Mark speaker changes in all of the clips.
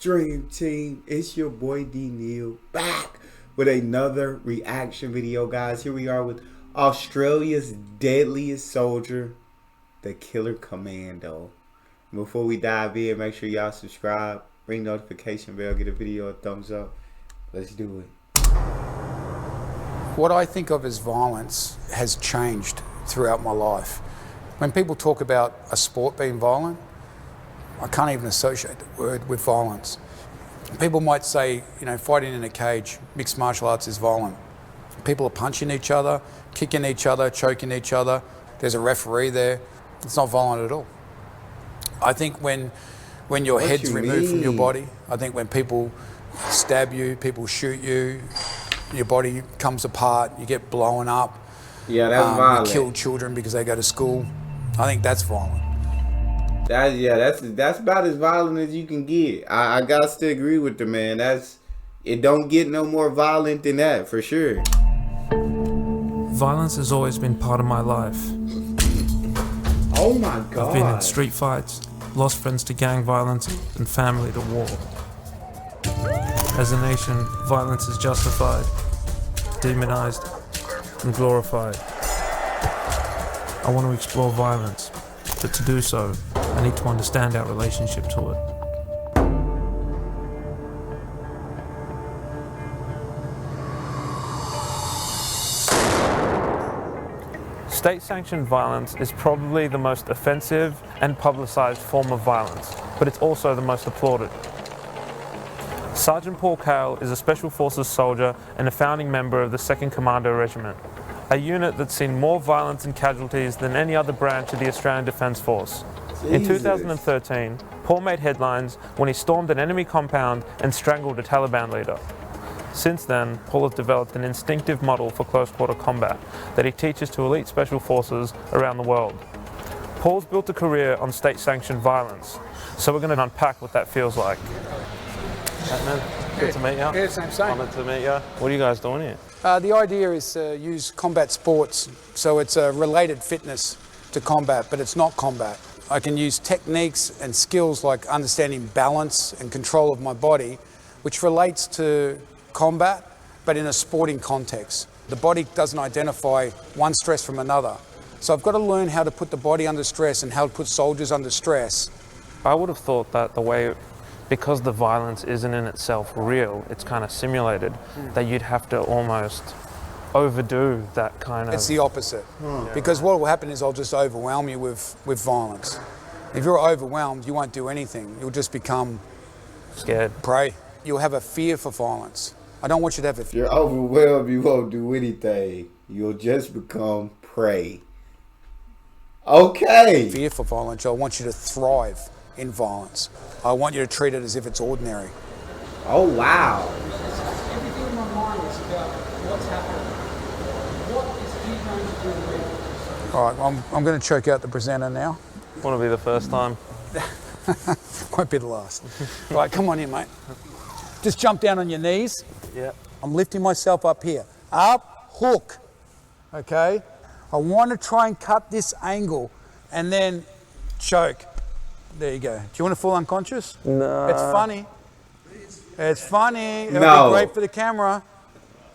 Speaker 1: Dream Team? It's your boy D Neal back with another reaction video, guys. Here we are with Australia's deadliest soldier, the Killer Commando. Before we dive in, make sure y'all subscribe, ring notification bell, get a video a thumbs up. Let's do it.
Speaker 2: What I think of as violence has changed throughout my life. When people talk about a sport being violent, I can't even associate the word with violence. People might say, you know, fighting in a cage, mixed martial arts is violent. People are punching each other, kicking each other, choking each other. There's a referee there. It's not violent at all. I think when your head's removed from your body, I think when people stab you, people shoot you, your body comes apart, you get blown up.
Speaker 1: Yeah, that's violent.
Speaker 2: You kill children because they go to school. I think that's violent.
Speaker 1: That's about as violent as you can get. I got to agree with the man. It don't get no more violent than that, for sure.
Speaker 3: Violence has always been part of my life.
Speaker 1: Oh my God.
Speaker 3: I've been in street fights, lost friends to gang violence, and family to war. As a nation, violence is justified, demonized, and glorified. I want to explore violence, but to do so, I need to understand our relationship to it. State-sanctioned violence is probably the most offensive and publicized form of violence, but it's also the most applauded. Sergeant Paul Cale is a Special Forces soldier and a founding member of the 2nd Commando Regiment, a unit that's seen more violence and casualties than any other branch of the Australian Defence Force. In 2013, Paul made headlines when he stormed an enemy compound and strangled a Taliban leader. Since then, Paul has developed an instinctive model for close-quarter combat that he teaches to elite special forces around the world. Paul's built a career on state-sanctioned violence, so we're going to unpack what that feels like. Hey man, good to meet you.
Speaker 2: Yeah, same.
Speaker 3: Honored to meet you. What are you guys doing here?
Speaker 2: The idea is to use combat sports, so it's a related fitness to combat, but it's not combat. I can use techniques and skills like understanding balance and control of my body, which relates to combat, but in a sporting context. The body doesn't identify one stress from another. So I've got to learn how to put the body under stress and how to put soldiers under stress.
Speaker 3: I would have thought that because the violence isn't in itself real, it's kind of simulated, that you'd have to almost overdo that kind of...
Speaker 2: It's the opposite. Because what will happen is I'll just overwhelm you with violence. If you're overwhelmed, you won't do anything. You'll just become...
Speaker 3: scared.
Speaker 2: Prey. You'll have a fear for violence. I don't want you to have a fear.
Speaker 1: If you're overwhelmed, you won't do anything. You'll just become prey. Okay.
Speaker 2: Fear for violence. I want you to thrive in violence. I want you to treat it as if it's ordinary.
Speaker 1: Oh, wow.
Speaker 2: Everything in my mind is about what's happening. What is he going to do? All right, I'm going to choke out the presenter now.
Speaker 3: Want to be the first time?
Speaker 2: Won't be the last. All right, come on in, mate. Just jump down on your knees.
Speaker 3: Yeah.
Speaker 2: I'm lifting myself up here. Up, hook. Okay? I want to try and cut this angle and then choke. There you go. Do you want to fall unconscious?
Speaker 3: No.
Speaker 2: It's funny. It's funny. It'll
Speaker 1: No.
Speaker 2: be great for the camera.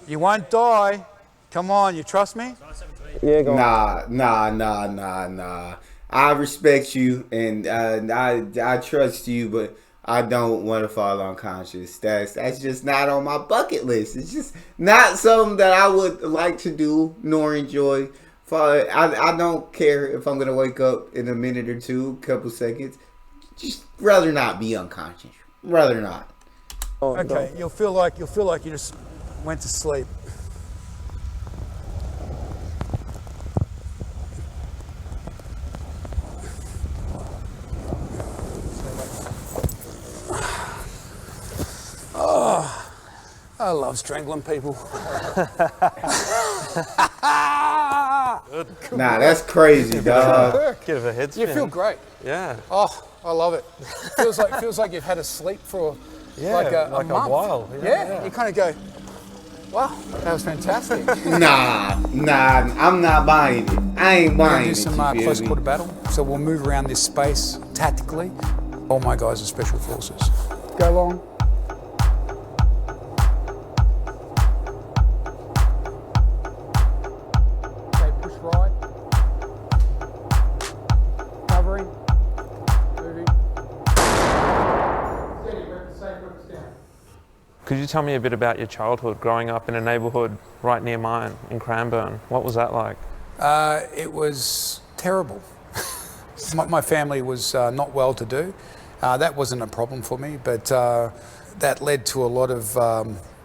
Speaker 2: You won't die. Come on, you trust me?
Speaker 3: Yeah, go on.
Speaker 1: Nah. I respect you and I trust you, but I don't want to fall unconscious. That's just not on my bucket list. It's just not something that I would like to do nor enjoy. I don't care if I'm gonna wake up in a minute or two, couple seconds. Just rather not be unconscious. Rather not.
Speaker 3: Oh,
Speaker 2: Okay, you'll feel like you just went to sleep. Oh, I love strangling people.
Speaker 1: Nah, that's crazy, dog.
Speaker 3: Give a head spin.
Speaker 2: You feel great.
Speaker 3: Yeah.
Speaker 2: Oh, I love it. Feels like you've had a sleep for like a month.
Speaker 3: a while.
Speaker 2: Yeah. You kind of go, wow, that was fantastic.
Speaker 1: Nah, I'm not buying it. I ain't
Speaker 2: We're
Speaker 1: buying
Speaker 2: gonna
Speaker 1: it.
Speaker 2: do some
Speaker 1: you feel
Speaker 2: close
Speaker 1: me?
Speaker 2: quarter battle. So we'll move around this space tactically. All my guys are special forces. Go long. Okay, push right. Covering. Moving. Steady, grip the same, grip down.
Speaker 3: Could you tell me a bit about your childhood, growing up in a neighbourhood right near mine in Cranbourne? What was that like?
Speaker 2: It was terrible. My family was not well to do. That wasn't a problem for me, but that led to a lot of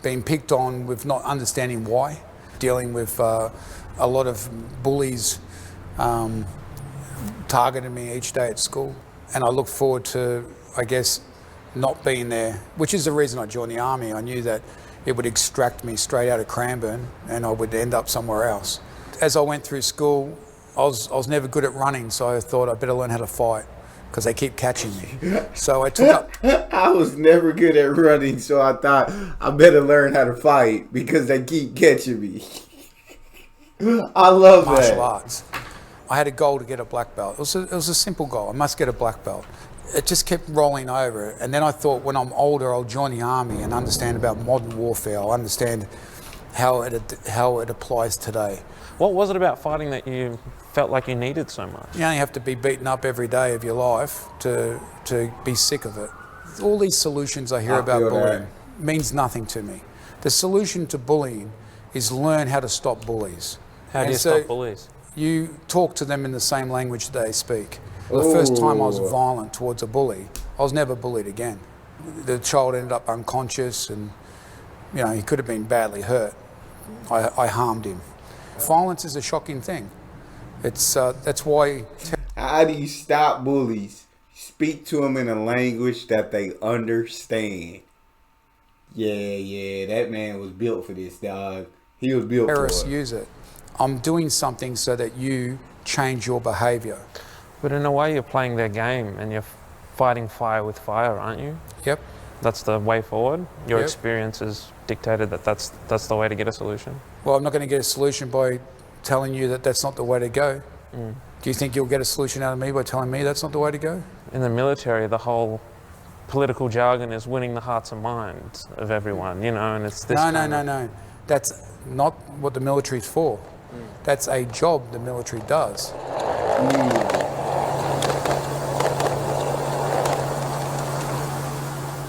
Speaker 2: being picked on with not understanding why, dealing with a lot of bullies targeting me each day at school. And I look forward to, I guess, not being there, which is the reason I joined the army. I knew that it would extract me straight out of Cranbourne and I would end up somewhere else. As I went through school, I was never good at running, so I thought I better learn how to fight because they keep catching me. So I took up...
Speaker 1: I was never good at running, so I thought I better learn how to fight because they keep catching me. I love
Speaker 2: martial
Speaker 1: that.
Speaker 2: arts. I had a goal to get a black belt. It was a simple goal. I must get a black belt. It just kept rolling over. And then I thought when I'm older, I'll join the army and understand about modern warfare. I'll understand how it applies today.
Speaker 3: What was it about fighting that you felt like you needed so much?
Speaker 2: You only have to be beaten up every day of your life to be sick of it. All these solutions I hear about bullying means nothing to me. The solution to bullying is learn how to stop bullies.
Speaker 3: How do you stop bullies?
Speaker 2: You talk to them in the same language they speak. Well, the first time I was violent towards a bully, I was never bullied again. The child ended up unconscious and, you know, he could have been badly hurt. I harmed him. Violence is a shocking thing. That's why...
Speaker 1: How do you stop bullies? Speak to them in a language that they understand. Yeah, that man was built for this, dog. He was built for it.
Speaker 2: Terrorists use it. I'm doing something so that you change your behaviour.
Speaker 3: But in a way, you're playing their game and you're fighting fire with fire, aren't you?
Speaker 2: Yep.
Speaker 3: That's the way forward. Your
Speaker 2: Yep.
Speaker 3: experience has dictated that that's the way to get a solution.
Speaker 2: Well, I'm not going to get a solution by telling you that that's not the way to go. Do you think you'll get a solution out of me by telling me that's not the way to go?
Speaker 3: In the military, the whole political jargon is winning the hearts and minds of everyone, you know, and it's this
Speaker 2: No. That's not what the military's for. That's a job the military does.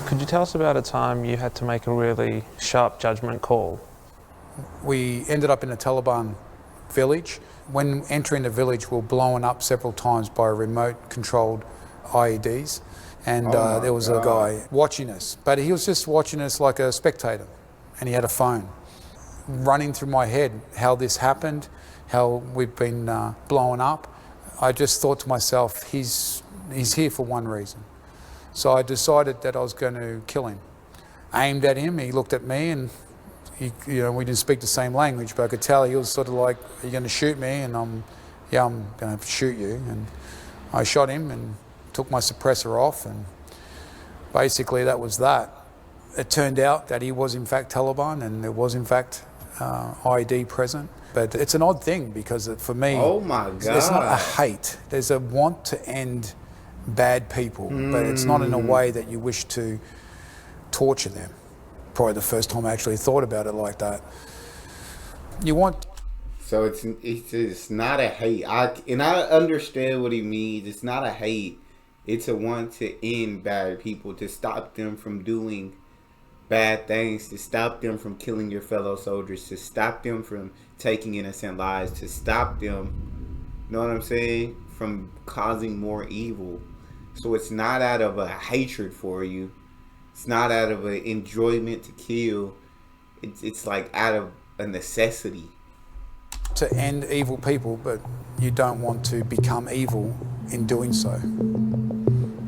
Speaker 3: Could you tell us about a time you had to make a really sharp judgment call?
Speaker 2: We ended up in a Taliban village. When entering the village, we were blown up several times by remote-controlled IEDs. And there was a guy watching us, but he was just watching us like a spectator, and he had a phone. Running through my head how this happened, how we've been blown up, I just thought to myself, he's here for one reason. So I decided that I was going to kill him. I aimed at him, he looked at me, and we didn't speak the same language, but I could tell he was sort of like, are you going to shoot me? And I'm going to shoot you. And I shot him and took my suppressor off, and basically that was that. It turned out that he was in fact Taliban, and there was in fact IED present. But it's an odd thing because for me,
Speaker 1: Oh my God.
Speaker 2: there's not a hate. There's a want to end bad people, but it's not in a way that you wish to torture them. Probably the first time I actually thought about it like that. You want...
Speaker 1: So it's not a hate. I understand what he means. It's not a hate. It's a want to end bad people, to stop them from doing bad things, to stop them from killing your fellow soldiers, to stop them from taking innocent lives, to stop them, you know what I'm saying, from causing more evil. So it's not out of a hatred for you. It's not out of an enjoyment to kill. It's like out of a necessity.
Speaker 2: to end evil people, but you don't want to become evil in doing so.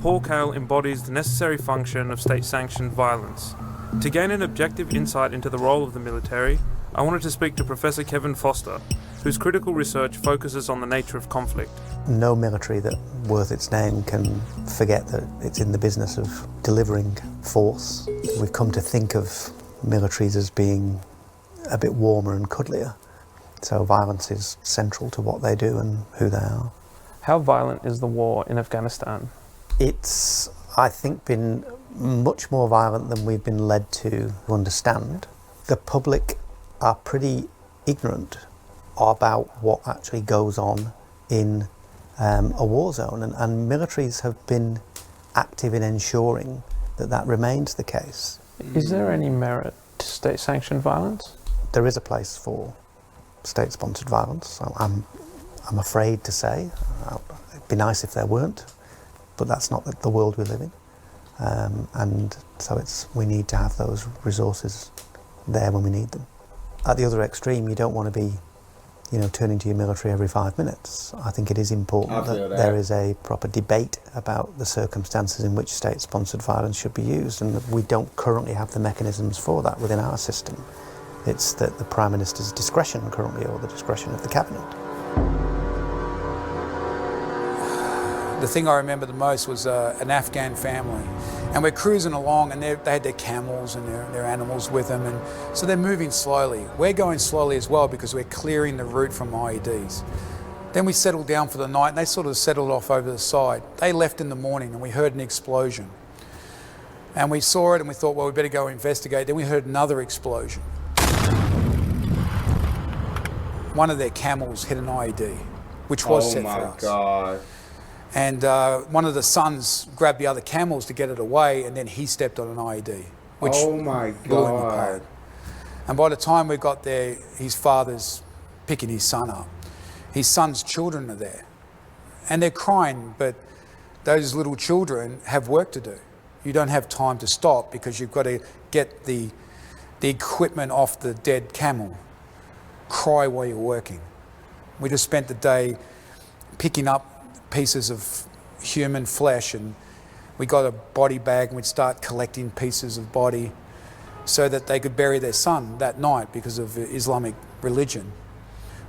Speaker 3: Paul Cale embodies the necessary function of state-sanctioned violence. To gain an objective insight into the role of the military, I wanted to speak to Professor Kevin Foster, whose critical research focuses on the nature of conflict.
Speaker 4: No military that worth its name can forget that it's in the business of delivering force. We've come to think of militaries as being a bit warmer and cuddlier. So violence is central to what they do and who they are.
Speaker 3: How violent is the war in Afghanistan?
Speaker 4: It's, I think, been much more violent than we've been led to understand. The public are pretty ignorant about what actually goes on in a war zone, and militaries have been active in ensuring that that remains the case.
Speaker 3: Is there any merit to state-sanctioned violence?
Speaker 4: There is a place for state-sponsored violence. I'm afraid to say. It'd be nice if there weren't, but that's not the world we live in. And so we need to have those resources there when we need them. At the other extreme, you don't want to be, turning to your military every 5 minutes. I think it is important that there is a proper debate about the circumstances in which state-sponsored violence should be used, and we don't currently have the mechanisms for that within our system. It's the Prime Minister's discretion currently, or the discretion of the Cabinet.
Speaker 2: The thing I remember the most was an Afghan family, and we're cruising along, and they had their camels and their animals with them, and so they're moving slowly. We're going slowly as well because we're clearing the route from IEDs. Then we settled down for the night, and they sort of settled off over the side. They left in the morning, and we heard an explosion. And we saw it, and we thought, well, we better go investigate. Then we heard another explosion. One of their camels hit an IED, which was set for us.
Speaker 1: Oh my God.
Speaker 2: And one of the sons grabbed the other camels to get it away, and then he stepped on an IED, which
Speaker 1: oh my
Speaker 2: blew him
Speaker 1: God.
Speaker 2: apart. And by the time we got there, his father's picking his son up. His son's children are there, and they're crying, but those little children have work to do. You don't have time to stop because you've got to get the equipment off the dead camel. Cry while you're working. We just spent the day picking up pieces of human flesh, and we got a body bag, and we'd start collecting pieces of body so that they could bury their son that night because of Islamic religion.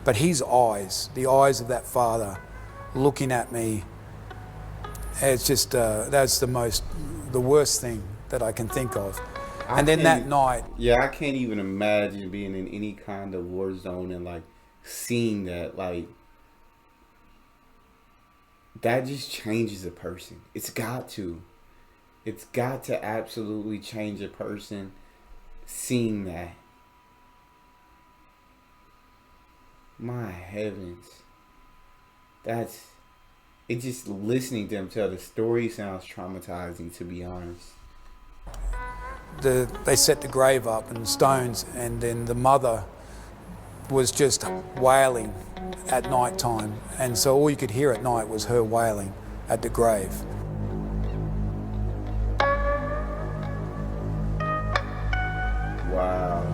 Speaker 2: But his eyes, the eyes of that father looking at me, it's just, that's the worst thing that I can think of. And then that night...
Speaker 1: Yeah, I can't even imagine being in any kind of war zone and seeing that, that just changes a person. It's got to. It's got to absolutely change a person seeing that. My heavens. It just listening to them tell the story sounds traumatizing, to be honest.
Speaker 2: They set the grave up in stones, and then the mother was just wailing at night time, and so all you could hear at night was her wailing at the grave.
Speaker 1: Wow.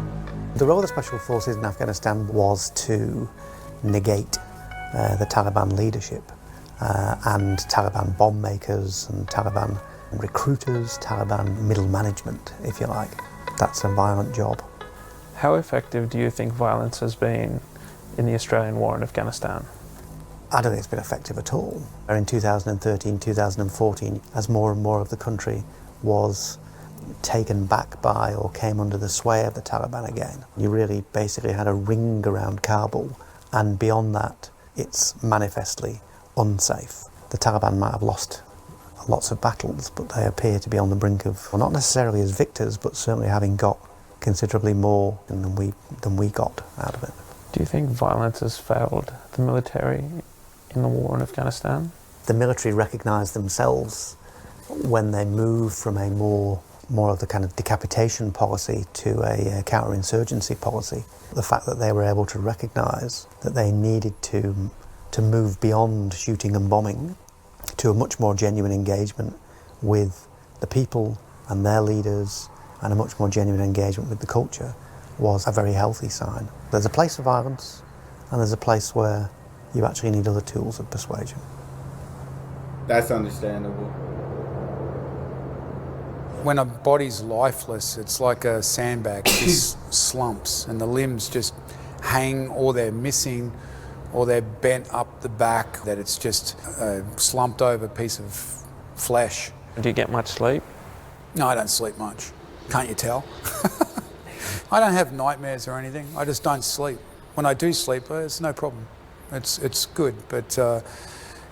Speaker 4: The role of the Special Forces in Afghanistan was to negate the Taliban leadership and Taliban bomb makers and Taliban recruiters, Taliban middle management, if you like. That's a violent job.
Speaker 3: How effective do you think violence has been in the Australian war in Afghanistan?
Speaker 4: I don't think it's been effective at all. In 2013, 2014, as more and more of the country was taken back by or came under the sway of the Taliban again, you really basically had a ring around Kabul, and beyond that, it's manifestly unsafe. The Taliban might have lost lots of battles, but they appear to be on the brink of, well, not necessarily as victors, but certainly having got considerably more than we got out of it.
Speaker 3: Do you think violence has failed the military in the war in Afghanistan?
Speaker 4: The military recognise themselves when they move from a more of the kind of decapitation policy to a counterinsurgency policy. The fact that they were able to recognise that they needed to move beyond shooting and bombing to a much more genuine engagement with the people and their leaders, and a much more genuine engagement with the culture, was a very healthy sign. There's a place for violence, and there's a place where you actually need other tools of persuasion.
Speaker 1: That's understandable.
Speaker 2: When a body's lifeless, it's like a sandbag. It just slumps, and the limbs just hang, or they're missing, or they're bent up the back, that it's just a slumped over piece of flesh.
Speaker 3: Do you get much sleep?
Speaker 2: No, I don't sleep much. Can't you tell? I don't have nightmares or anything. I just don't sleep. When I do sleep, it's no problem. It's good, but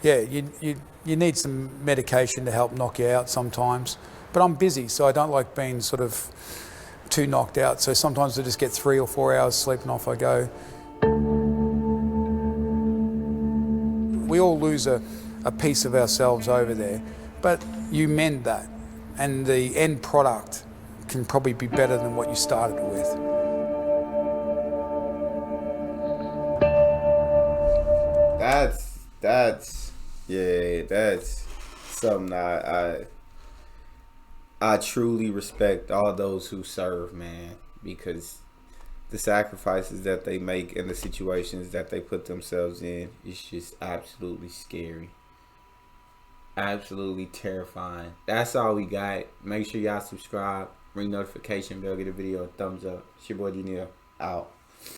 Speaker 2: yeah, you need some medication to help knock you out sometimes. But I'm busy, so I don't like being sort of too knocked out. So sometimes I just get 3 or 4 hours sleep and off I go. We all lose a piece of ourselves over there, but you mend that, and the end product can probably be better than what you started with.
Speaker 1: That's something I truly respect all those who serve, man, because the sacrifices that they make and the situations that they put themselves in is just absolutely scary. Absolutely terrifying. That's all we got. Make sure y'all subscribe, ring notification bell, get a video a thumbs up. It's your boy Neal, out.